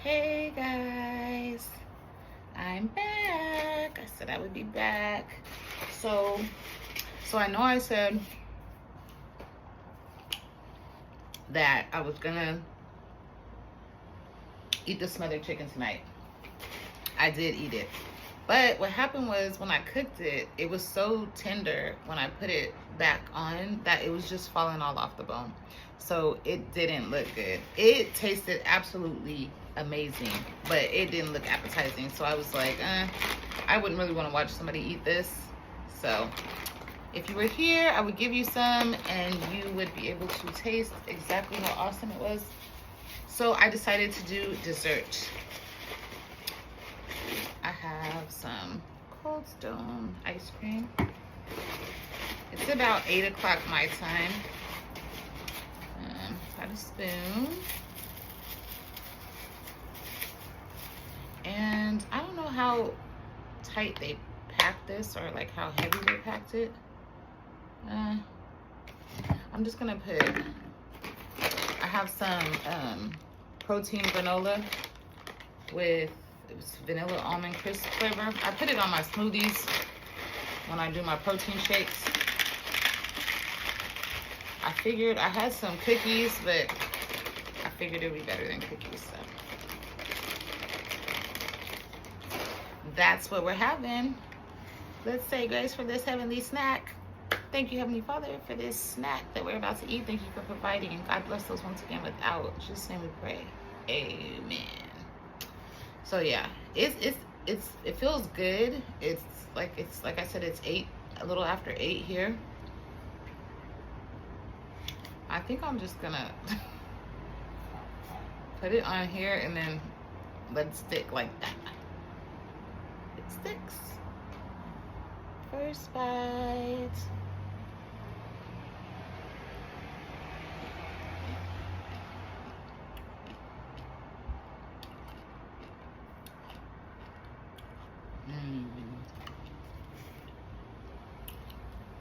Hey guys, I'm back. I said I would be back. So I know I said that I was gonna eat the smothered chicken tonight. I did eat it. But what happened was when I cooked it, it was so tender when I put it back on that it was just falling all off the bone. So it didn't look good. It tasted absolutely amazing, but it didn't look appetizing. So I was like, I wouldn't really want to watch somebody eat this. So if you were here, I would give you some and you would be able to taste exactly how awesome it was. So I decided to do dessert. I have some Cold Stone ice cream. It's about 8 o'clock my time. Got a spoon. And I don't know how tight they packed this or like how heavy they packed it. I'm just gonna put, I have some protein granola with, it was vanilla almond crisp flavor. I put it on my smoothies when I do my protein shakes. I figured I had some cookies, but I figured it would be better than cookies. So that's what we're having. Let's say grace for this heavenly snack. Thank you, Heavenly Father, for this snack that we're about to eat. Thank you for providing. God bless us once again without. In Jesus' name we pray. Amen. So yeah, it feels good. It's like I said, it's a little after 8 here. I think I'm just gonna put it on here and then let it stick like that. It sticks. First bite.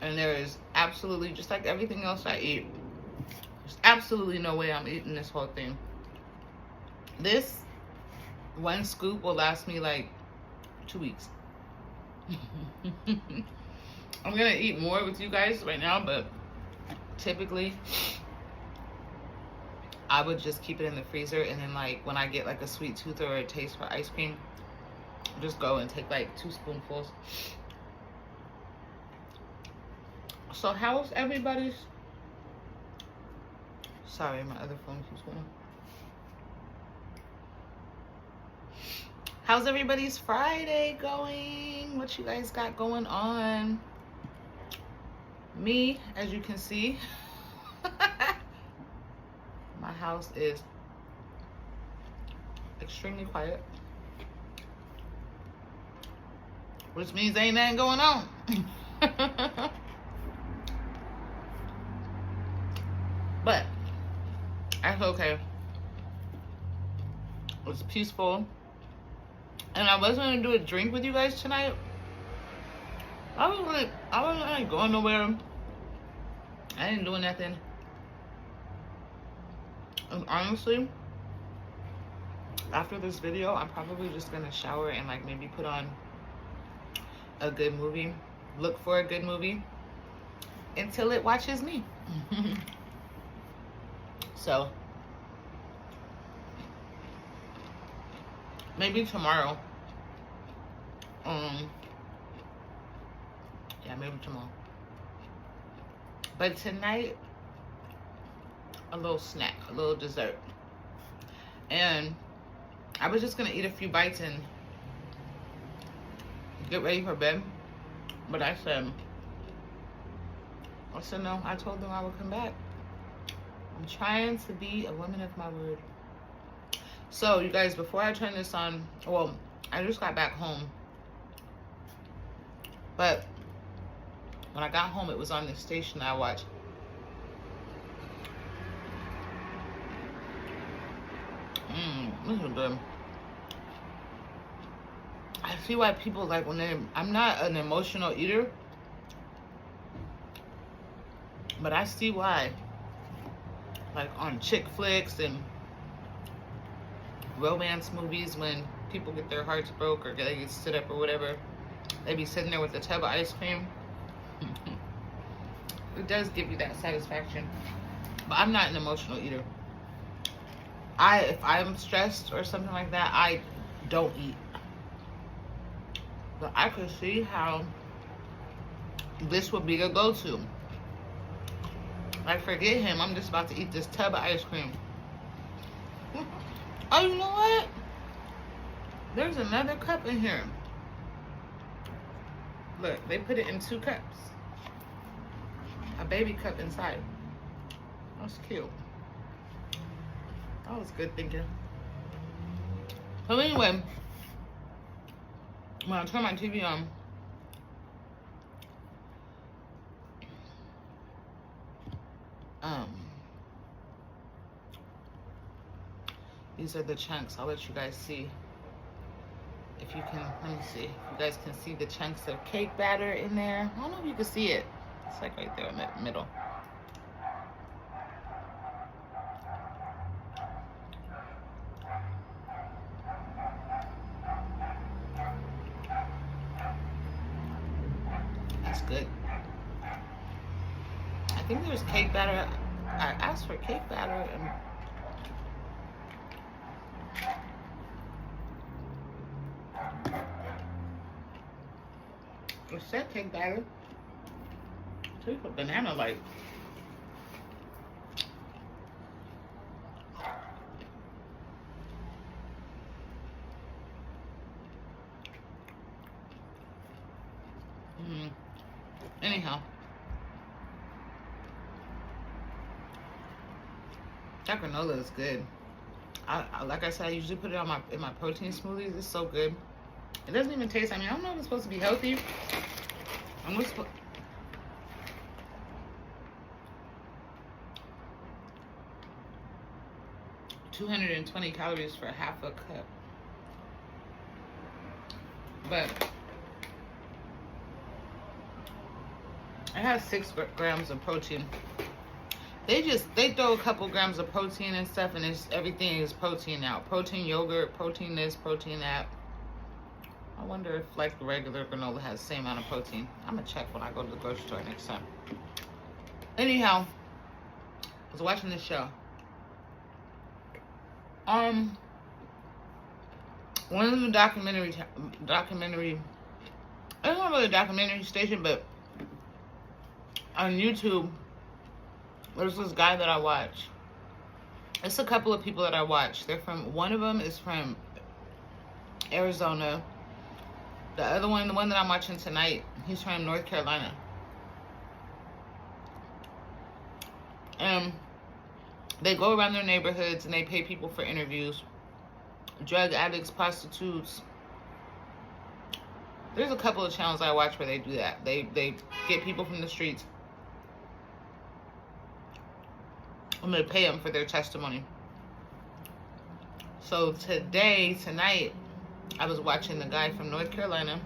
And there is absolutely, just like everything else I eat, there's absolutely no way I'm eating this whole thing. This one scoop will last me like 2 weeks. I'm gonna eat more with you guys right now, but typically I would just keep it in the freezer, and then like when I get like a sweet tooth or a taste for ice cream, just go and take like 2 spoonfuls. So how's everybody's, sorry, my other phone keeps going. How's everybody's Friday going? What you guys got going on? Me, as you can see, my house is extremely quiet, which means ain't nothing going on. But that's okay. It's peaceful. And I wasn't gonna do a drink with you guys tonight. I wasn't like going nowhere. I didn't do nothing. And honestly, after this video, I'm probably just gonna shower and like maybe put on a good movie. Look for a good movie until it watches me. So maybe tomorrow. Yeah, maybe tomorrow. But tonight, a little snack, a little dessert. And I was just gonna eat a few bites and get ready for bed. But I said no, I told them I would come back. I'm trying to be a woman of my word. So you guys, before I turn this on, well, I just got back home. But when I got home, it was on the station I watched. This is good. I see why people like when I'm not an emotional eater, but I see why. Like on chick flicks and romance movies when people get their hearts broke or they get stood up or whatever. They be sitting there with a tub of ice cream. It does give you that satisfaction. But I'm not an emotional eater. If I'm stressed or something like that, I don't eat. But I could see how this would be a go-to. Like, forget him. I'm just about to eat this tub of ice cream. Oh, you know what? There's another cup in here. Look, they put it in 2 cups. A baby cup inside. That's cute. That was good thinking. So anyway, when I turn my TV on, these are the chunks. I'll let you guys see. If you can, let me see. If you guys can see the chunks of cake batter in there. I don't know if you can see it. It's like right there in the middle. That's good. I think there's cake batter. I asked for cake batter and it said cake batter. So you put banana light. Anyhow, that granola is good. I like I said, I usually put it on in my protein smoothies. It's so good. It doesn't even taste. I mean, I don't know if it's supposed to be healthy. I'm just 220 calories for half a cup. But it has 6 grams of protein. They throw a couple grams of protein and stuff, and everything is protein now. Protein yogurt, protein this, protein that. I wonder if like the regular granola has the same amount of protein. I'm gonna check when I go to the grocery store next time. Anyhow, I was watching this show. One of the documentary. It's not really a documentary station, but on YouTube, there's this guy that I watch. It's a couple of people that I watch. One of them is from Arizona. The other one, the one that I'm watching tonight, he's from North Carolina. And they go around their neighborhoods and they pay people for interviews. Drug addicts, prostitutes. There's a couple of channels I watch where they do that. They get people from the streets. I'm going to pay them for their testimony. So tonight, I was watching the guy from North Carolina.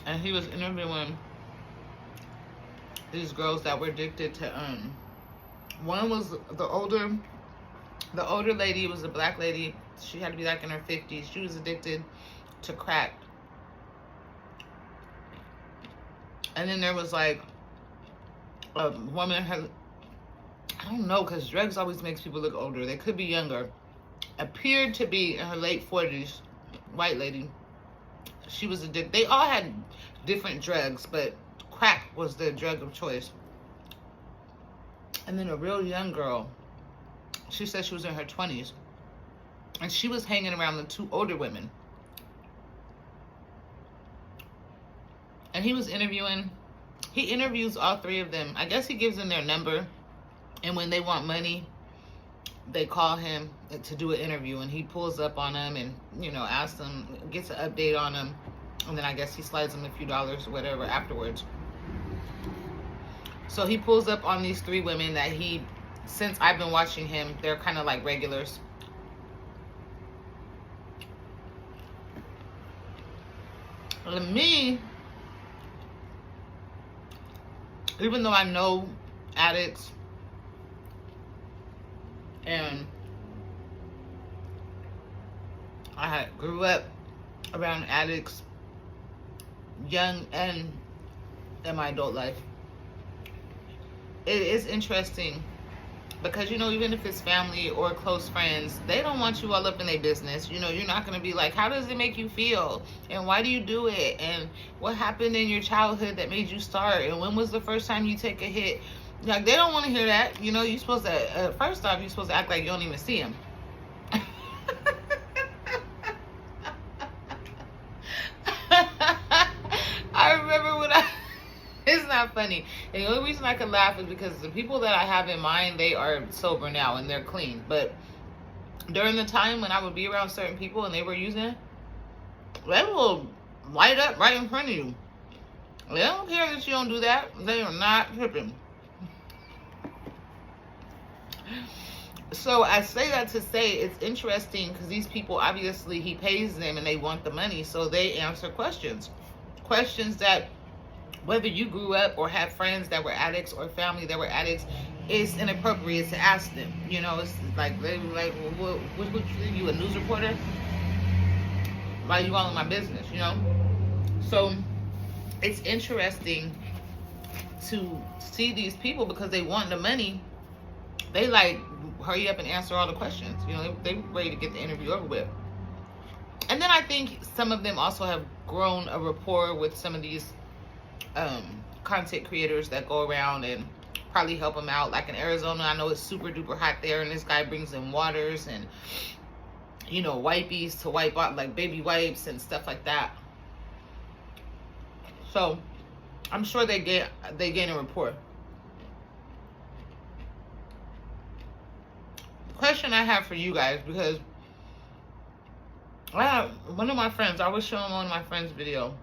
And he was interviewing these girls that were addicted to, one was the older lady, was a black lady. She had to be like in her 50s. She was addicted to crack. And then there was like a woman, I don't know, because drugs always makes people look older. They could be younger. Appeared to be in her late 40s, white lady. She was addicted. They all had different drugs, but crack was their drug of choice. And then a real young girl, she said she was in her 20s. And she was hanging around the 2 older women. And he was interviewing. He interviews all 3 of them. I guess he gives them their number. And when they want money, they call him to do an interview. And he pulls up on them and, asks them, gets an update on them. And then I guess he slides them a few dollars or whatever afterwards. So he pulls up on these 3 women that since I've been watching him, they're kind of like regulars. To me, even though I know addicts, and I grew up around addicts, young and in my adult life. It is interesting because, you know, even if it's family or close friends, they don't want you all up in their business. You know, you're not going to be like, how does it make you feel? And why do you do it? And what happened in your childhood that made you start? And when was the first time you take a hit? Like, they don't want to hear that. You know, you're supposed to, first off, you're supposed to act like you don't even see them. I remember when it's not funny. And the only reason I can laugh is because the people that I have in mind, they are sober now and they're clean. But during the time when I would be around certain people and they were using, they will light up right in front of you. They don't care that you don't do that. They are not tripping. So I say that to say it's interesting because these people, obviously he pays them and they want the money, so they answer questions that, whether you grew up or have friends that were addicts or family that were addicts, it's inappropriate to ask them. You know, it's like, they were like, well, what you a news reporter? Why are you all in my business, you know? So it's interesting to see these people because they want the money. They like, hurry up and answer all the questions. You know, they ready to get the interview over with. And then I think some of them also have grown a rapport with some of these content creators that go around and probably help them out. Like in Arizona, I know it's super duper hot there, and this guy brings in waters and, you know, wipies to wipe out, like baby wipes and stuff like that. So I'm sure they gain a rapport. Question I have for you guys, because I have one of my friends, I was showing one of my friends' video,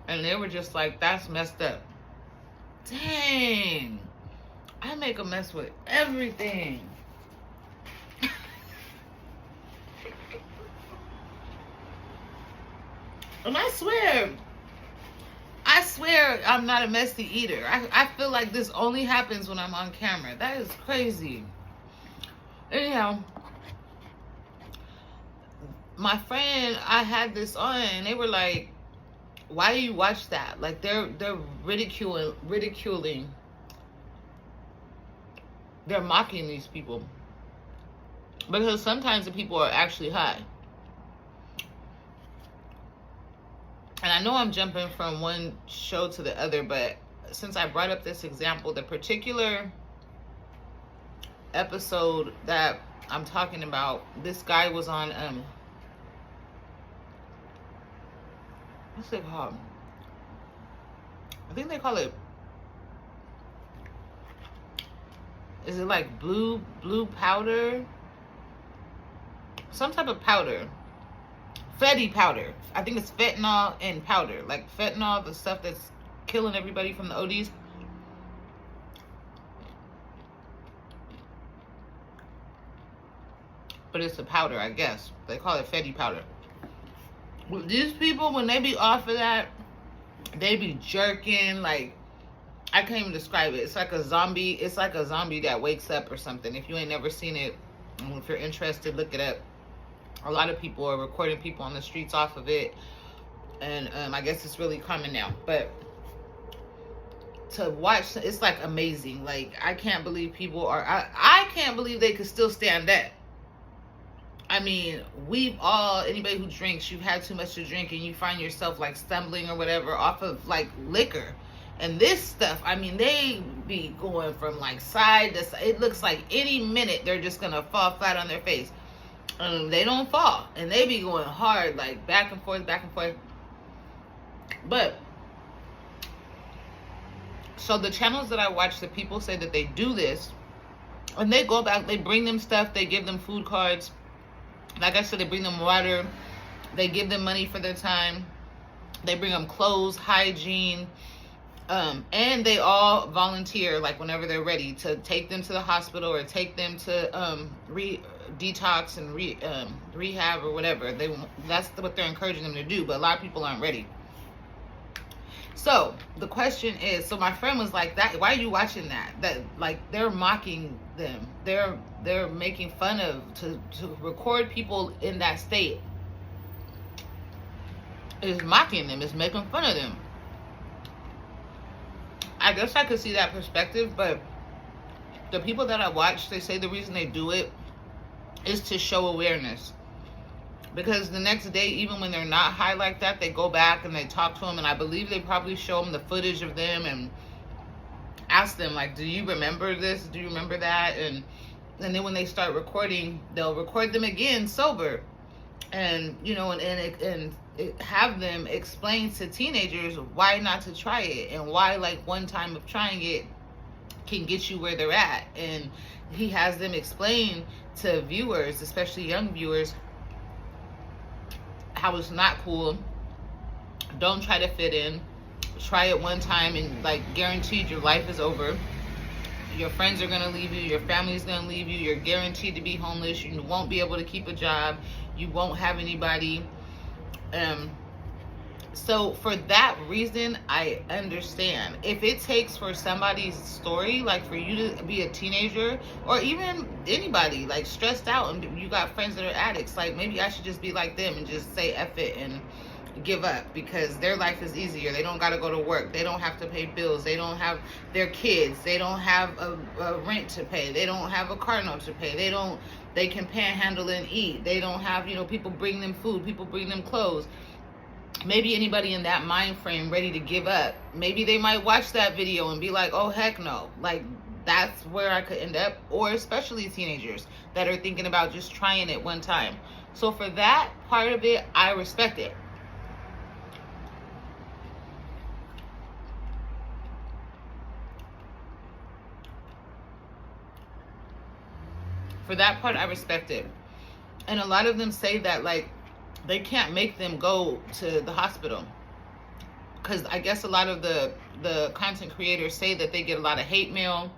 and they were just like, that's messed up. Dang, I make a mess with everything. And I swear I'm not a messy eater. I feel like this only happens when I'm on camera. That is crazy. Anyhow, my friend, I had this on, and they were like, why do you watch that? Like, they're ridiculing, they're mocking these people, because sometimes the people are actually high. And I know I'm jumping from one show to the other, but since I brought up this example, the particular episode that I'm talking about, this guy was on what's it called? I think they call it, is it like blue powder? Some type of powder. Fetty powder. I think it's fentanyl and powder. Like fentanyl, the stuff that's killing everybody from the ODs. But it's a powder, I guess. They call it Fetty powder. These people, when they be off of that, they be jerking. Like, I can't even describe it. It's like a zombie. It's like a zombie that wakes up or something. If you ain't never seen it, if you're interested, look it up. A lot of people are recording people on the streets off of it. And I guess it's really common now. But to watch, it's like amazing. Like, I can't believe people are, I can't believe they could still stand that. I mean, we've all, anybody who drinks, you've had too much to drink and you find yourself like stumbling or whatever off of like liquor. And this stuff, I mean, they be going from like side to side. It looks like any minute they're just going to fall flat on their face. They don't fall. And they be going hard, like back and forth, back and forth. But, so the channels that I watch, the people say that they do this. And they go back, they bring them stuff, they give them food cards. Like I said, they bring them water. They give them money for their time. They bring them clothes, hygiene. And they all volunteer, like whenever they're ready, to take them to the hospital or take them to detox and rehab or whatever. That's what they're encouraging them to do. But a lot of people aren't ready. So the question is, so my friend was like, that why are you watching that? That like they're mocking them. They're making fun of to record people in that state is mocking them, is making fun of them. I guess I could see that perspective, but the people that I watch, they say the reason they do it is to show awareness. Because the next day, even when they're not high like that, they go back and they talk to them, and I believe they probably show them the footage of them and ask them, like, do you remember this? Do you remember that? And then when they start recording, they'll record them again sober, and you know, and have them explain to teenagers why not to try it, and why like one time of trying it can get you where they're at. And he has them explain to viewers, especially young viewers, how it's not cool. Don't try to fit in. Try it one time and like guaranteed your life is over. Your friends are gonna leave you, your family's gonna leave you, you're guaranteed to be homeless, you won't be able to keep a job, you won't have anybody. So for that reason, I understand. If it takes for somebody's story, like for you to be a teenager, or even anybody like stressed out and you got friends that are addicts, like maybe I should just be like them and just say F it and give up, because their life is easier. They don't got to go to work. They don't have to pay bills. They don't have their kids. They don't have a rent to pay. They don't have a car note to pay. They can panhandle and eat. They don't have, people bring them food. People bring them clothes. Maybe anybody in that mind frame ready to give up, maybe they might watch that video and be like, oh heck no, like that's where I could end up. Or especially teenagers that are thinking about just trying it one time. So for that part of it, I respect it. For that part, I respect it. And a lot of them say that like they can't make them go to the hospital, because I guess a lot of the content creators say that they get a lot of hate mail,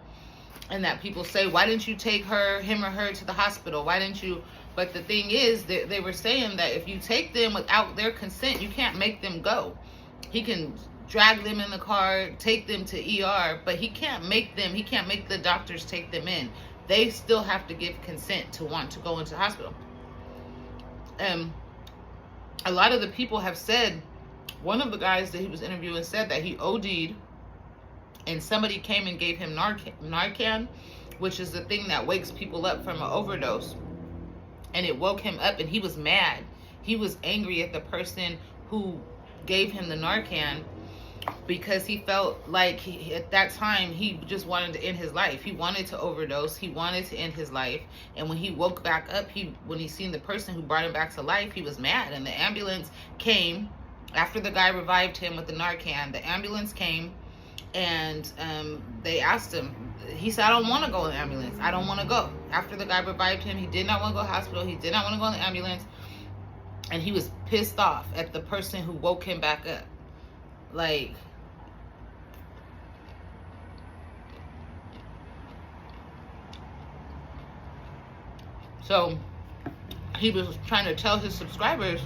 and that people say, why didn't you take him or her to the hospital? Why didn't you? But the thing is, they were saying that if you take them without their consent, you can't make them go. He can drag them in the car, take them to ER, but he can't make the doctors take them in. They still have to give consent to want to go into the hospital. A lot of the people have said, one of the guys that he was interviewing said that he OD'd and somebody came and gave him Narcan, which is the thing that wakes people up from an overdose. And it woke him up and he was mad. He was angry at the person who gave him the Narcan, because he felt like at that time he just wanted to end his life. He wanted to overdose. He wanted to end his life. And when he woke back up, when he seen the person who brought him back to life, he was mad. And the ambulance came after the guy revived him with the Narcan. The ambulance came and they asked him. He said, I don't want to go in the ambulance. I don't want to go. After the guy revived him, he did not want to go to the hospital. He did not want to go in the ambulance. And he was pissed off at the person who woke him back up. Like, so he was trying to tell his subscribers,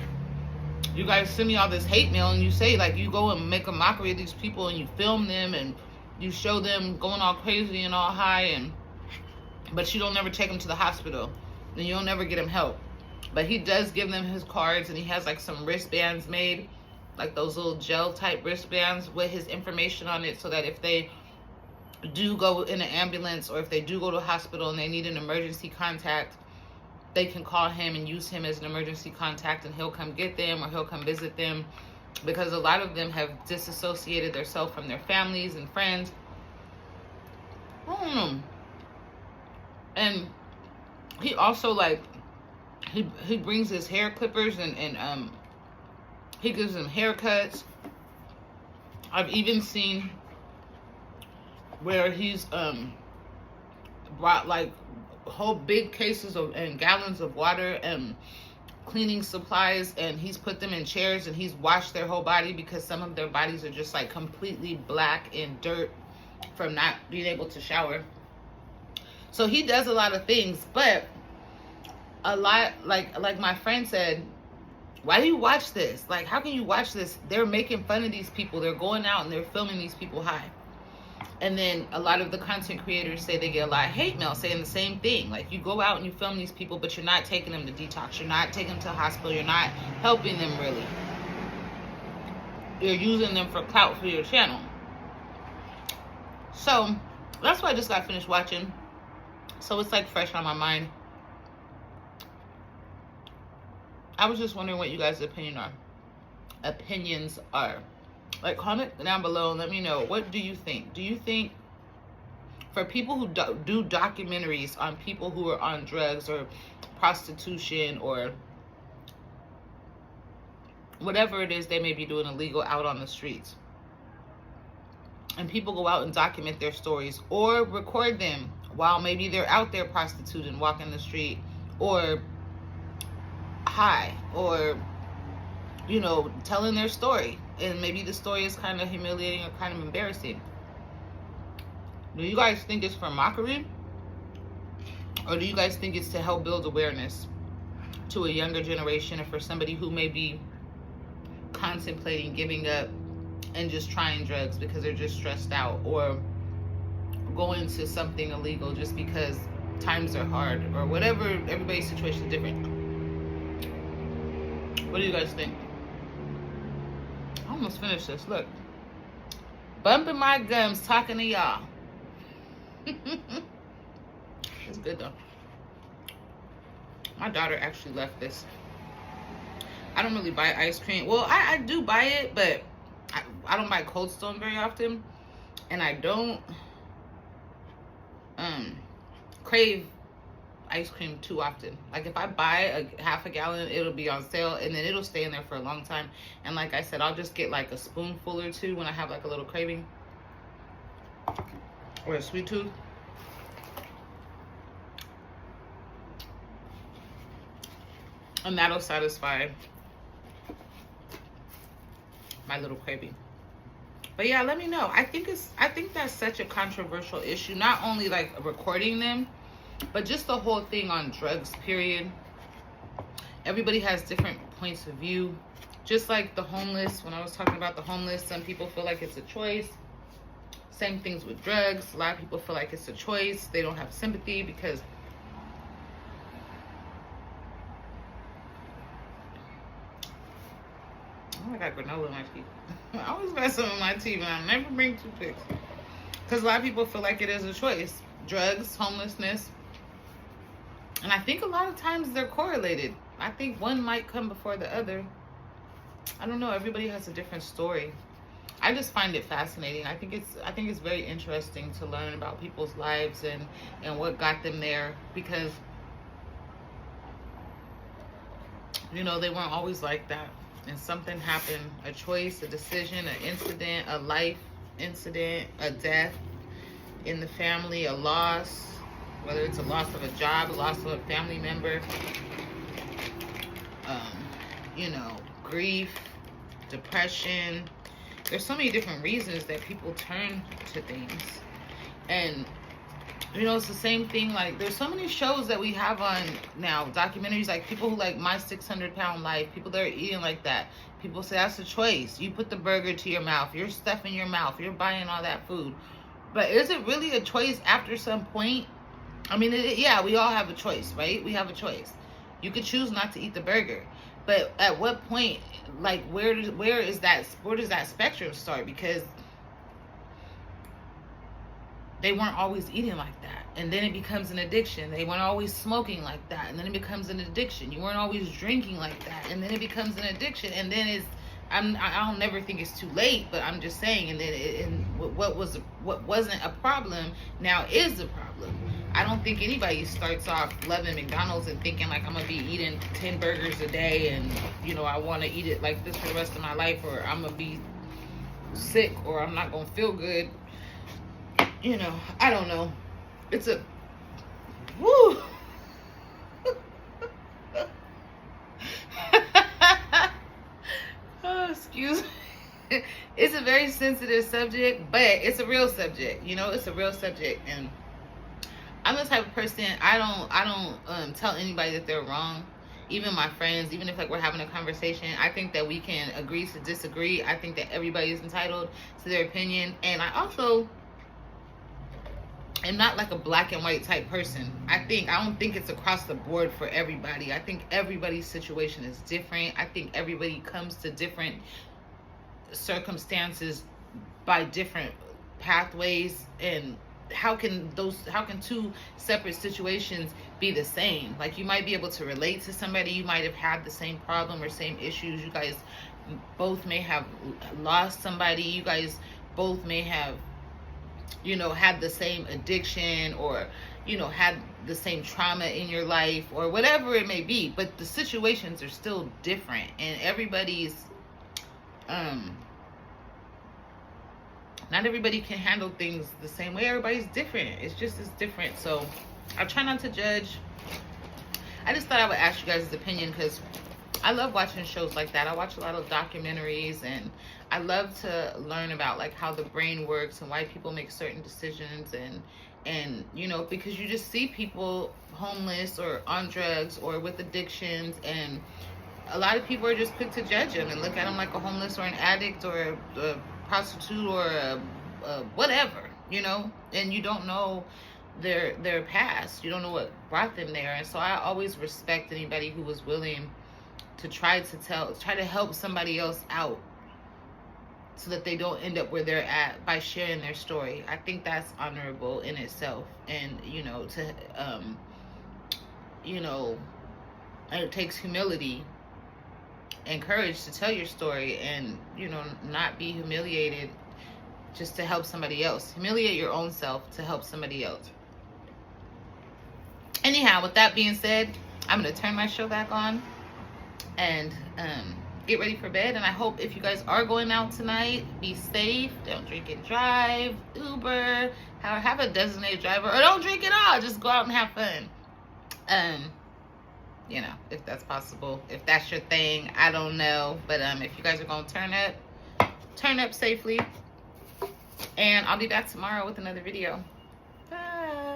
you guys send me all this hate mail, and you say, like, you go and make a mockery of these people and you film them and you show them going all crazy and all high, but you don't never take them to the hospital, and you don't never get them help. But he does give them his cards, and he has like some wristbands made, like those little gel type wristbands with his information on it, so that if they do go in an ambulance or if they do go to a hospital and they need an emergency contact, they can call him and use him as an emergency contact, and he'll come get them or he'll come visit them, because a lot of them have disassociated themselves from their families and friends. I don't know. And he also, like, he brings his hair clippers and he gives them haircuts. I've even seen where he's brought like whole big cases and gallons of water and cleaning supplies, and he's put them in chairs and he's washed their whole body, because some of their bodies are just like completely black in dirt from not being able to shower. So he does a lot of things, but a lot, like my friend said, Why do you watch this? Like, how can you watch this? They're making fun of these people. They're going out and they're filming these people high. And then a lot of the content creators say they get a lot of hate mail saying the same thing. Like, you go out and you film these people, but you're not taking them to detox. You're not taking them to the hospital. You're not helping them really. You're using them for clout for your channel. So that's what I just got finished watching. So it's like fresh on my mind. I was just wondering what you guys' opinions are. Like, comment down below and let me know, what do you think? Do you think for people who do documentaries on people who are on drugs or prostitution or whatever it is they may be doing illegal out on the streets, and people go out and document their stories or record them while maybe they're out there prostituting, walking the street, or high, or, you know, telling their story, and maybe the story is kind of humiliating or kind of embarrassing. Do you guys think it's for mockery, or do you guys think it's to help build awareness to a younger generation, or for somebody who may be contemplating giving up and just trying drugs because they're just stressed out, or going to something illegal just because times are hard, or whatever? Everybody's situation is different. What do you guys think? I almost finished this. Look, bumping my gums talking to y'all. It's good though. My daughter actually left this. I don't really buy ice cream. Well, I do buy it, but I don't buy Cold Stone very often, and I don't crave ice cream too often. Like, if I buy a half a gallon, it'll be on sale, and then it'll stay in there for a long time. And like I said, I'll just get like a spoonful or two when I have like a little craving or a sweet tooth. And that'll satisfy my little craving. But yeah, let me know. I think that's such a controversial issue. Not only like recording them, but just the whole thing on drugs, period. Everybody has different points of view. Just like the homeless, when I was talking about the homeless, some people feel like it's a choice. Same things with drugs. A lot of people feel like it's a choice. They don't have sympathy because I got granola in my teeth. I always got some in my teeth, and I never bring toothpicks. Because a lot of people feel like it is a choice. Drugs, homelessness. And I think a lot of times they're correlated. I think one might come before the other. I don't know. Everybody has a different story. I just find it fascinating. I think it's very interesting to learn about people's lives and what got them there, because, you know, they weren't always like that. And something happened, a choice, a decision, an incident, a life incident, a death in the family, a loss, whether it's a loss of a job, a loss of a family member, you know, grief, depression. There's so many different reasons that people turn to things. And, you know, it's the same thing. Like, there's so many shows that we have on now, documentaries, like people who like My 600-Pound Life, people that are eating like that. People say that's a choice. You put the burger to your mouth, you're stuffing your mouth, you're buying all that food. But is it really a choice after some point? I mean, yeah, we all have a choice, right? We have a choice. You could choose not to eat the burger. But at what point, like, where does that spectrum start? Because they weren't always eating like that, and then it becomes an addiction. They weren't always smoking like that, and then it becomes an addiction. You weren't always drinking like that, and then it becomes an addiction. And then I'll never think it's too late, but I'm just saying. And then what wasn't a problem now is a problem. I don't think anybody starts off loving McDonald's and thinking like, I'm gonna be eating 10 burgers a day, and, you know, I want to eat it like this for the rest of my life, or I'm gonna be sick, or I'm not gonna feel good. You know, I don't know. It's a woo. Oh, excuse me. It's a very sensitive subject, but it's a real subject. You know, it's a real subject. And I'm the type of person, I don't tell anybody that they're wrong. even my friends, even if like we're having a conversation, I think that we can agree to disagree. I think that everybody is entitled to their opinion. And I also am not like a black and white type person. I don't think it's across the board for everybody. I think everybody's situation is different. I think everybody comes to different circumstances by different pathways. And how can two separate situations be the same? Like, you might be able to relate to somebody, you might have had the same problem or same issues, you guys both may have lost somebody, you guys both may have, you know, had the same addiction, or, you know, had the same trauma in your life, or whatever it may be, but the situations are still different, and everybody's not everybody can handle things the same way. Everybody's different. It's different. So I try not to judge. I just thought I would ask you guys' opinion, because I love watching shows like that. I watch a lot of documentaries, and I love to learn about like how the brain works and why people make certain decisions, and you know, because you just see people homeless or on drugs or with addictions, and a lot of people are just quick to judge them and look at them like a homeless or an addict or a prostitute or a whatever, you know, and you don't know their past. You don't know what brought them there. And so I always respect anybody who was willing to try to help somebody else out, so that they don't end up where they're at by sharing their story. I think that's honorable in itself. And you know, it takes humility and courage to tell your story, and you know, not be humiliated just to help somebody else. Humiliate your own self to help somebody else. Anyhow, with that being said, I'm gonna turn my show back on and get ready for bed. And I hope, if you guys are going out tonight, be safe, don't drink and drive, Uber, have a designated driver, or don't drink at all, just go out and have fun. You know, if that's possible, if that's your thing, I don't know. But if you guys are gonna turn up safely, and I'll be back tomorrow with another video. Bye.